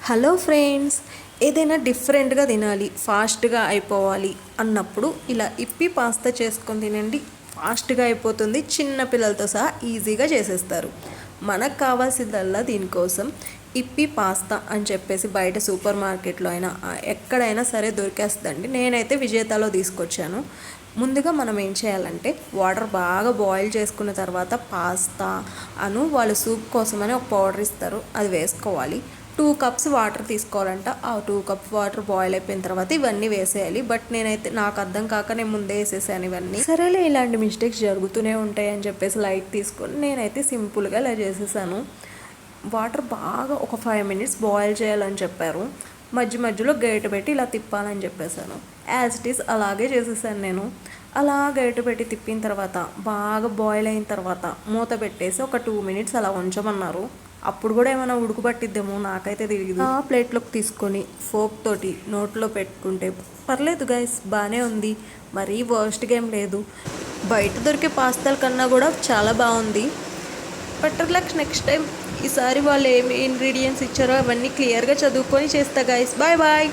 Hello friends, ఏదైనా డిఫరెంట్గా తినాలి, ఫాస్ట్గా అయిపోవాలి అన్నప్పుడు ఇలా ఇప్పి పాస్తా చేసుకొని తినండి. ఫాస్ట్గా అయిపోతుంది, చిన్న పిల్లలతో సహా ఈజీగా చేసేస్తారు. మనకు కావాల్సిందల్లా దీనికోసం ఇప్పి పాస్తా అని చెప్పేసి బయట సూపర్ మార్కెట్లో అయినా ఎక్కడైనా సరే దొరికేస్తుందండి. నేనైతే విజేతలో తీసుకొచ్చాను. ముందుగా మనం ఏం చేయాలంటే వాటర్ బాగా బాయిల్ చేసుకున్న తర్వాత పాస్తా వాళ్ళు సూప్ కోసమని ఒక పౌడర్ ఇస్తారు, అది వేసుకోవాలి. 2 కప్స్ వాటర్ తీసుకోవాలంట. ఆ 2 కప్స్ వాటర్ బాయిల్ అయిపోయిన తర్వాత ఇవన్నీ వేసేయాలి. బట్ నేనైతే నాకు అర్థం కాక నేను ముందే వేసేసాను ఇవన్నీ. సరేలే, ఇలాంటి మిస్టేక్స్ జరుగుతూనే ఉంటాయి అని చెప్పేసి లైట్ తీసుకొని నేనైతే సింపుల్గా ఇలా చేసేసాను. వాటర్ బాగా ఒక 5 మినిట్స్ బాయిల్ చేయాలని చెప్పారు. మధ్యలో గరిటె పెట్టి ఇలా తిప్పాలని చెప్పేశాను. యాజ్ ఇట్ ఈస్ అలాగే చేసేసాను నేను. అలా గరిటె పెట్టి తిప్పిన తర్వాత బాగా బాయిల్ అయిన తర్వాత మూత పెట్టేసి ఒక 2 మినిట్స్ అలా ఉంచమన్నారు. అప్పుడు కూడా ఏమైనా ఉడుకుపట్టిద్దేమో, నాకైతే తెలియదు. ఆ ప్లేట్లోకి తీసుకొని ఫోక్ తోటి నోట్లో పెట్టుకుంటే పర్లేదు గైస్, బాగానే ఉంది. మరీ వర్స్ట్గా ఏం లేదు. బయట దొరికే పాస్తాల కన్నా కూడా చాలా బాగుంది. Better luck next time. ఈసారి వాళ్ళు ఏమి ఇంగ్రీడియంట్స్ ఇచ్చారో అవన్నీ క్లియర్గా చదువుకొని చేస్తా గైస్. Bye bye.